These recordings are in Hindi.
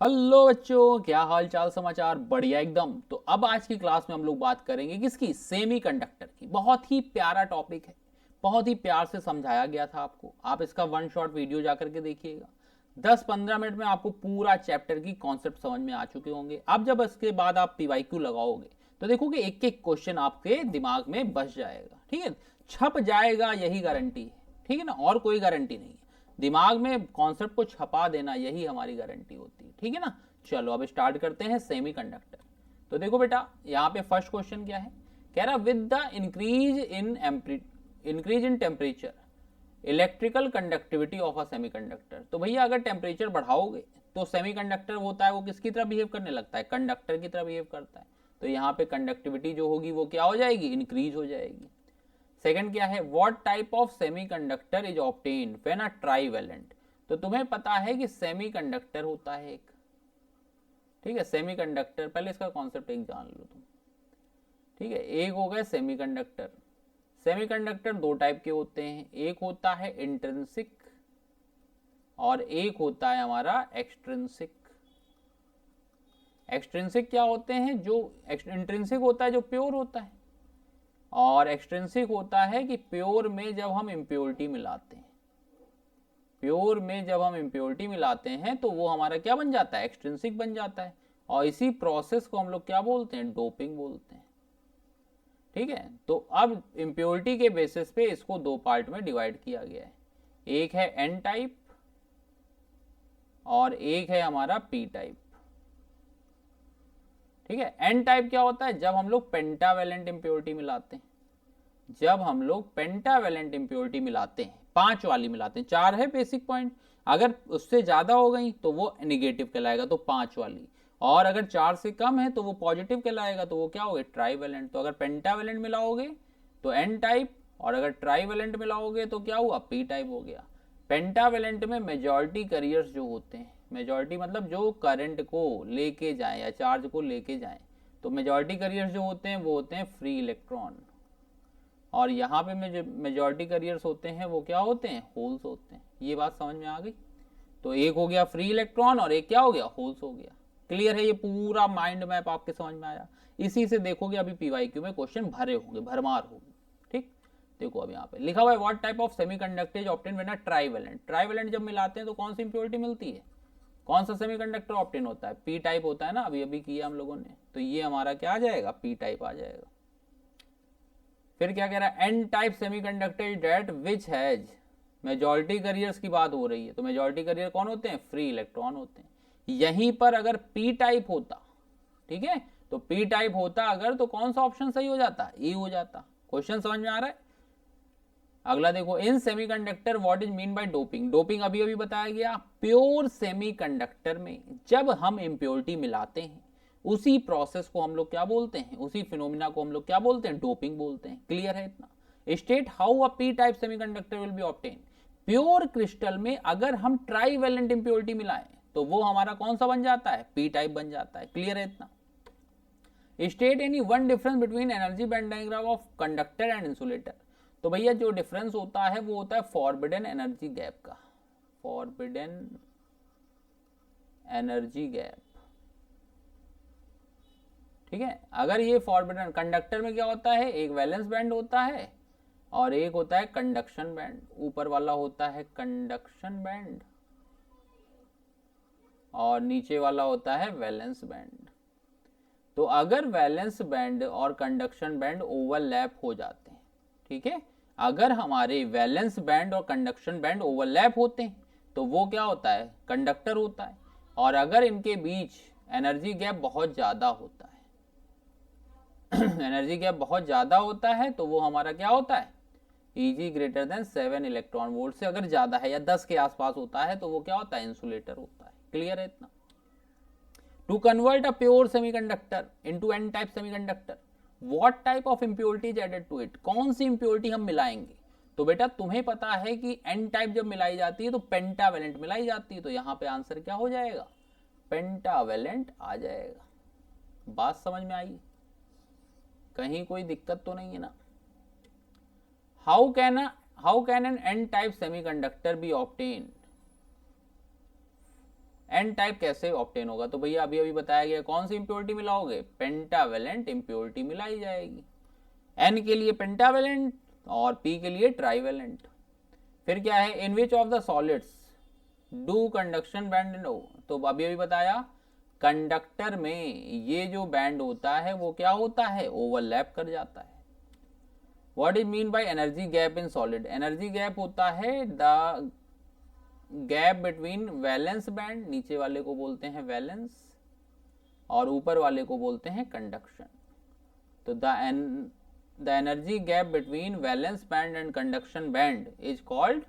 हेलो बच्चों, क्या हाल चाल समाचार। बढ़िया एकदम। तो अब आज की क्लास में हम लोग बात करेंगे किसकी, सेमीकंडक्टर की। बहुत ही प्यारा टॉपिक है, बहुत ही प्यार से समझाया गया था आपको। आप इसका वन शॉट वीडियो जाकर के देखिएगा। 10-15 मिनट में आपको पूरा चैप्टर की कॉन्सेप्ट समझ में आ चुके होंगे। अब जब इसके बाद आप पीवाईक्यू लगाओगे तो देखोगे एक एक क्वेश्चन आपके दिमाग में बस जाएगा। ठीक है, छप जाएगा, यही गारंटी है। ठीक है ना, और कोई गारंटी नहीं है। दिमाग में कॉन्सेप्ट को छपा देना, यही हमारी गारंटी होती है। ठीक है ना। चलो अब स्टार्ट करते हैं सेमीकंडक्टर। तो देखो बेटा, यहाँ पे फर्स्ट क्वेश्चन क्या है। कह रहा with the increase in temperature electrical conductivity of a semiconductor. तो भैया अगर टेम्परेचर बढ़ाओगे तो सेमीकंडक्टर होता है वो किसकी तरह बिहेव करने लगता है, कंडक्टर की तरह बिहेव करता है। तो यहाँ पे कंडक्टिविटी जो होगी वो क्या हो जाएगी, इंक्रीज हो जाएगी। सेकंड क्या है, what type of semiconductor is obtained when a trivalent. तो तुम्हें पता है कि सेमीकंडक्टर होता है एक, ठीक है, सेमीकंडक्टर। पहले इसका कॉन्सेप्ट एक जान लो तुम। ठीक है, एक हो गया सेमीकंडक्टर। सेमीकंडक्टर दो टाइप के होते हैं, एक होता है इंट्रिंसिक और एक होता है हमारा एक्सट्रिंसिक। एक्सट्रिंसिक क्या होते हैं, जो इंट्रिंसिक होता है जो प्योर होता है, और एक्सट्रिंसिक होता है कि प्योर में जब हम इम्प्योरिटी मिलाते हैं, प्योर में जब हम इम्प्योरिटी मिलाते हैं तो वो हमारा क्या बन जाता है, एक्सट्रिंसिक बन जाता है। और इसी प्रोसेस को हम लोग क्या बोलते हैं, डोपिंग बोलते हैं। ठीक है, तो अब इम्प्योरिटी के बेसिस पे इसको दो पार्ट में डिवाइड किया गया है। एक है एन टाइप और एक है हमारा पी टाइप। ठीक है, एन टाइप क्या होता है, जब हम लोग पेंटावेलेंट इम्प्योरिटी मिलाते हैं। जब हम लोग पेंटावेलेंट इम्प्योरिटी मिलाते हैं, 5 वाली मिलाते हैं, 4 है बेसिक पॉइंट। अगर उससे ज्यादा हो गई तो वो निगेटिव कहलाएगा, तो 5 वाली। और अगर 4 से कम है तो वो पॉजिटिव कहलाएगा, तो वो क्या हो गया, ट्राईवेलेंट। तो अगर पेंटावेलेंट मिलाओगे तो एन टाइप, और अगर ट्राईवेलेंट मिलाओगे तो क्या हुआ, पी टाइप हो गया। पेंटावेलेंट में मेजॉरिटी कैरियर्स जो होते हैं, मेजॉरिटी मतलब जो करंट को लेके जाए या चार्ज को लेके जाए, तो मेजॉरिटी कैरियर्स जो होते हैं वो होते हैं फ्री इलेक्ट्रॉन। और यहाँ पे में जो मेजॉरिटी करियर्स होते हैं वो क्या होते हैं, होल्स होते हैं। ये बात समझ में आ गई। तो एक हो गया फ्री इलेक्ट्रॉन और एक क्या हो गया, होल्स हो गया। क्लियर है, ये पूरा माइंड मैप आपके समझ में आया। इसी से देखोगे अभी पीवाईक्यू में क्वेश्चन भरे होंगे, भरमार होगी। ठीक, देखो अब यहाँ पे लिखा हुआ है what type of semiconductor is obtain when a trivalent. Trivalent जब मिलाते हैं तो कौन सी इंप्योरिटी मिलती है, कौन सा सेमीकंडक्टर ऑब्टेन होता है, पी टाइप होता है ना, अभी अभी किया हम लोगों ने। तो ये हमारा क्या आ जाएगा, पी टाइप आ जाएगा। फिर क्या कह रहा है, N type semiconductor is that which has, majority carriers की बात हो रही है, तो मेजॉरिटी करियर कौन होते हैं, फ्री इलेक्ट्रॉन होते हैं। यहीं पर अगर पी टाइप होता, ठीक है, तो पी टाइप होता अगर, तो कौन सा ऑप्शन सही हो जाता, ए हो जाता। क्वेश्चन समझ में आ रहा है। अगला देखो, in semiconductor what is mean by doping. Doping अभी अभी बताया गया, प्योर सेमीकंडक्टर में जब हम इम्प्योरिटी मिलाते हैं उसी प्रोसेस को हम लोग क्या बोलते हैं, उसी फिनोमिना को हम लोग क्या बोलते हैं, डोपिंग बोलते हैं। क्लियर है इतना। State how a P type semiconductor will be obtain. Pure crystal में अगर हम ट्राईवेलेंट इम्प्योरिटी मिलाएं तो वो हमारा कौन सा बन जाता है, पी टाइप बन जाता है। क्लियर है इतना। State any one difference between energy band diagram of conductor and insulator. तो भैया जो डिफरेंस होता है वो होता है फॉरबिडन एनर्जी गैप का, फॉरबिडन एनर्जी गैप। ठीक है, अगर ये फॉरबिडन, कंडक्टर में क्या होता है, एक वैलेंस बैंड होता है और एक होता है कंडक्शन बैंड। ऊपर वाला होता है कंडक्शन बैंड और नीचे वाला होता है वैलेंस बैंड। तो अगर वैलेंस बैंड और कंडक्शन बैंड ओवरलैप हो जाते हैं, ठीक है, अगर हमारे वैलेंस बैंड और कंडक्शन बैंड ओवरलैप होते हैं तो वो क्या होता है, कंडक्टर होता है। और अगर इनके बीच एनर्जी गैप बहुत ज़्यादा होता है एनर्जी गैप बहुत ज़्यादा होता है तो वो हमारा क्या होता है, Eg greater than 7 electron volt से अगर ज़्यादा है या 10 के आसपास होता है तो वो क्या होता है, इंसुलेटर होता है। क्लियर है इतना। To convert a pure semiconductor into n type semiconductor, what type of impurity is added to it। कौन सी impurity हम मिलाएंगे। तो बेटा तुम्हें पता है कि n टाइप जब मिलाई जाती है तो पेंटावेलेंट मिलाई जाती है, तो यहां पे आंसर क्या हो जाएगा, पेंटावेलेंट आ जाएगा। बात समझ में आई, कहीं कोई दिक्कत तो नहीं है ना। How can N n type semiconductor be obtain N type कैसे ऑब्टेन होगा? तो भैया अभी अभी बताया गया, कौन सी इंप्योरिटी मिलाओगे? पेंटावेलेंट इंप्योरिटी मिलाई जाएगी। एन के लिए पेंटावेलेंट और पी के लिए ट्राइवेलेंट। फिर क्या है? In which of the solids do conduction band no, तो अभी अभी बताया कंडक्टर में ये जो बैंड होता है वो क्या होता है? ओवरलैप कर जाता है। What is mean by energy gap in solid? Energy gap होता है the gap between valence band, नीचे वाले को बोलते हैं वैलेंस और ऊपर वाले को बोलते हैं कंडक्शन। तो the energy gap between valence band and conduction band is called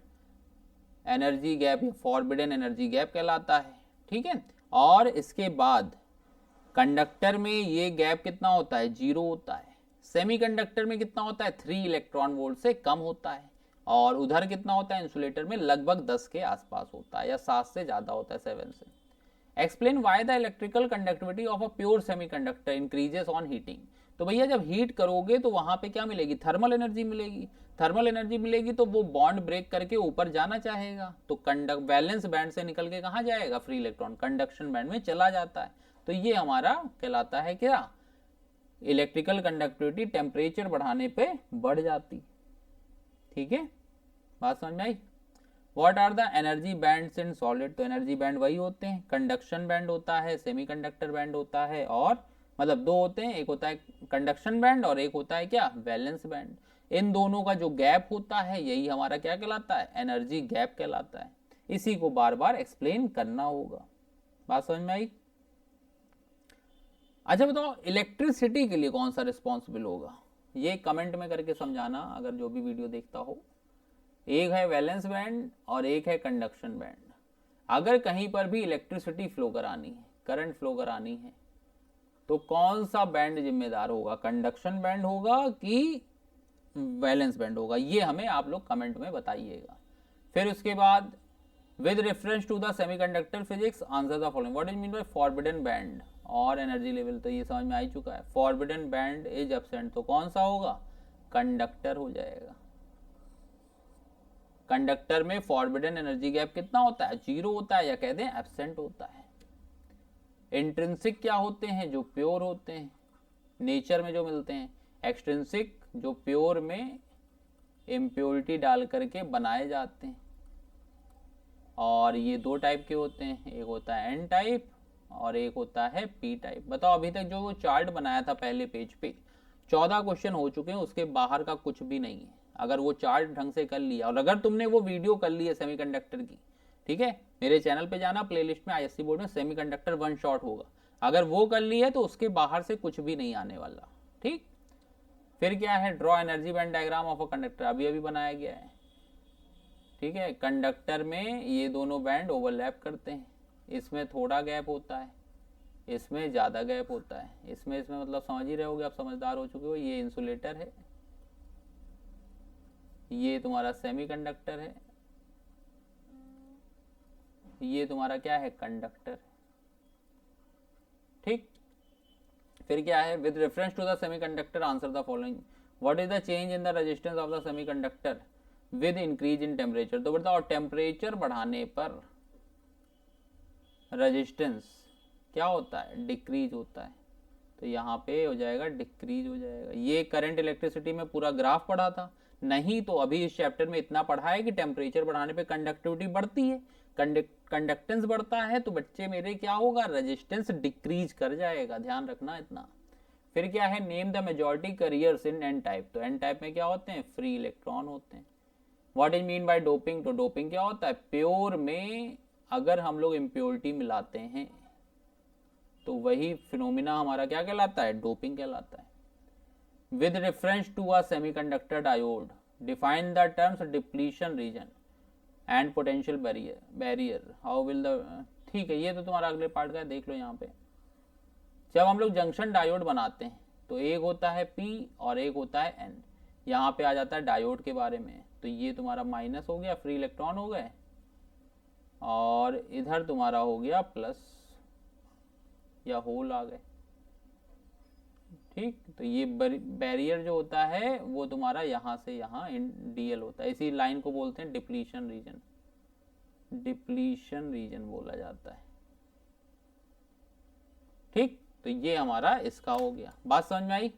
energy gap, forbidden energy gap कहलाता है। ठीक है, और इसके बाद कंडक्टर में ये गैप कितना होता है? 0 होता है। सेमीकंडक्टर में कितना होता है? 3 इलेक्ट्रॉन वोल्ट से कम होता है। और उधर कितना होता है? इंसुलेटर में लगभग 10 के आसपास होता है, या 7 से ज़्यादा होता है, 7 से। Explain why the electrical conductivity of a pure semiconductor increases on heating. तो भैया जब हीट करोगे तो वहां पे क्या मिलेगी? थर्मल एनर्जी मिलेगी। थर्मल एनर्जी मिलेगी तो वो बॉन्ड ब्रेक करके ऊपर जाना चाहेगा, तो वैलेंस बैंड से निकल के कहाँ जाएगा? फ्री इलेक्ट्रॉन कंडक्शन बैंड में चला जाता है। तो ये हमारा कहलाता है क्या? इलेक्ट्रिकल कंडक्टिविटी टेम्परेचर बढ़ाने पे बढ़ जाती। ठीक है, बात समझ में आई? What are the energy bands in solid? तो एनर्जी बैंड वही होते हैं, कंडक्शन बैंड होता है, सेमीकंडक्टर बैंड होता है, और मतलब 2 होते हैं, एक होता है कंडक्शन बैंड और एक होता है क्या? Valence band. इन दोनों का जो गैप होता है यही हमारा क्या कहलाता है? एनर्जी गैप कहलाता है। इसी को बार बार एक्सप्लेन करना होगा। बात समझ में आई? अच्छा बताओ, इलेक्ट्रिसिटी के लिए कौन सा रिस्पॉन्सिबल होगा? ये कमेंट में करके समझाना अगर जो भी वीडियो देखता हो। एक है वैलेंस बैंड और एक है कंडक्शन बैंड। अगर कहीं पर भी इलेक्ट्रिसिटी फ्लो करानी है, करंट फ्लो करानी है, तो कौन सा बैंड जिम्मेदार होगा? कंडक्शन बैंड होगा कि वैलेंस बैंड होगा? ये हमें आप लोग कमेंट में बताइएगा। फिर उसके बाद with reference to the semiconductor physics answer the following. What is mean by forbidden band और एनर्जी लेवल? तो ये समझ में आ ही चुका है। फॉरबिडन बैंड इज एब्सेंट, तो कौन सा होगा? कंडक्टर हो जाएगा। कंडक्टर में फॉरबिडन एनर्जी गैप कितना होता है? 0 होता है, या कह दें एब्सेंट होता है। इंट्रिंसिक क्या होते हैं? जो प्योर होते हैं, नेचर में जो मिलते हैं। एक्सट्रिंसिक जो प्योर में इम्प्योरिटी डाल करके बनाए जाते हैं। और ये 2 टाइप के होते हैं, एक होता है एन टाइप और एक होता है पी टाइप। बताओ अभी तक जो वो चार्ट बनाया था पहले पेज पे, 14 क्वेश्चन हो चुके हैं, उसके बाहर का कुछ भी नहीं है। अगर वो चार्ट ढंग से कर लिया, और अगर तुमने वो वीडियो कर ली है सेमीकंडक्टर की, ठीक है, मेरे चैनल पे जाना, प्लेलिस्ट में आईएससी बोर्ड में सेमीकंडक्टर 1 शॉट होगा, अगर वो कर ली है तो उसके बाहर से कुछ भी नहीं आने वाला। ठीक, फिर क्या है? Draw energy band diagram of a conductor, अभी अभी बनाया गया है। ठीक है, कंडक्टर में ये दोनों बैंड ओवरलैप करते हैं, इसमें थोड़ा गैप होता है, इसमें ज़्यादा गैप होता है, इसमें मतलब समझ ही रहे होगे, आप समझदार हो चुके हो। ये इंसुलेटर है, ये तुम्हारा सेमीकंडक्टर है, ये तुम्हारा क्या है? कंडक्टर। ठीक, फिर क्या है? With reference to the semiconductor answer the following. What is the change in the resistance of the semiconductor with increase in temperature? तो बताओ टेम्परेचर बढ़ाने पर रेजिस्टेंस क्या होता है? डिक्रीज होता है। तो यहाँ पे हो जाएगा डिक्रीज हो जाएगा। ये करंट इलेक्ट्रिसिटी में पूरा ग्राफ पढ़ा था, नहीं तो अभी इस चैप्टर में इतना पढ़ा है कि टेम्परेचर बढ़ाने पे कंडक्टिविटी बढ़ती है, कंडक्टेंस बढ़ता है, तो बच्चे मेरे क्या होगा? रेजिस्टेंस डिक्रीज कर जाएगा, ध्यान रखना इतना। फिर क्या है? Name the majority carriers in an type. तो एन टाइप में क्या होते हैं? फ्री इलेक्ट्रॉन होते हैं। What is mean by doping? तो डोपिंग क्या होता है? प्योर में अगर हम लोग इम्प्योरिटी मिलाते हैं तो वही फिनोमिना हमारा क्या कहलाता है? डोपिंग कहलाता है। With reference to a semiconductor diode define the terms depletion region and potential barrier how will the. ठीक है, ये तो तुम्हारा अगले पार्ट का है, देख लो यहाँ पे। जब हम लोग जंक्शन डायोड बनाते हैं तो एक होता है P और एक होता है N। यहाँ पे आ जाता है डायोड के बारे में, तो ये तुम्हारा माइनस हो गया, फ्री इलेक्ट्रॉन हो गए, और इधर तुम्हारा हो गया प्लस या होल आ गए। ठीक, तो ये बैरियर जो होता है वो तुम्हारा यहाँ से यहाँ DL होता है। इसी लाइन को बोलते हैं डिप्लीशन रीजन, डिप्लीशन रीजन बोला जाता है। ठीक, तो ये हमारा इसका हो गया। बात समझ में आई?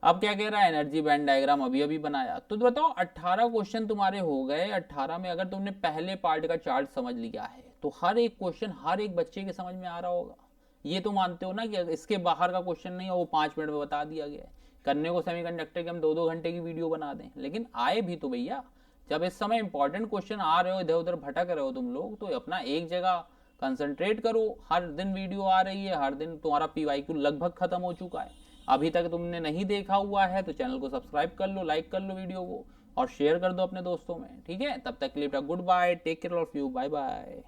अब क्या कह रहा है, एनर्जी बैंड डायग्राम अभी अभी बनाया। तो बताओ 18 क्वेश्चन तुम्हारे हो गए। 18 में अगर तुमने पहले पार्ट का चार्ट समझ लिया है तो हर एक क्वेश्चन हर एक बच्चे के समझ में आ रहा होगा। ये तो मानते हो ना कि इसके बाहर का क्वेश्चन नहीं है, वो 5 मिनट में बता दिया गया है। करने को सेमीकंडक्टर की हम 2-2 घंटे की वीडियो बना दें, लेकिन आए भी तो भैया। जब इस समय इंपॉर्टेंट क्वेश्चन आ रहे हो, इधर उधर भटक रहे हो तुम लोग, तो अपना एक जगह कंसंट्रेट करो। हर दिन वीडियो आ रही है, हर दिन तुम्हारा PYQ लगभग खत्म हो चुका है। अभी तक तुमने नहीं देखा हुआ है तो चैनल को सब्सक्राइब कर लो, लाइक कर लो वीडियो को और शेयर कर दो अपने दोस्तों में। ठीक है, तब तक के लिए goodbye, take care of you, bye bye.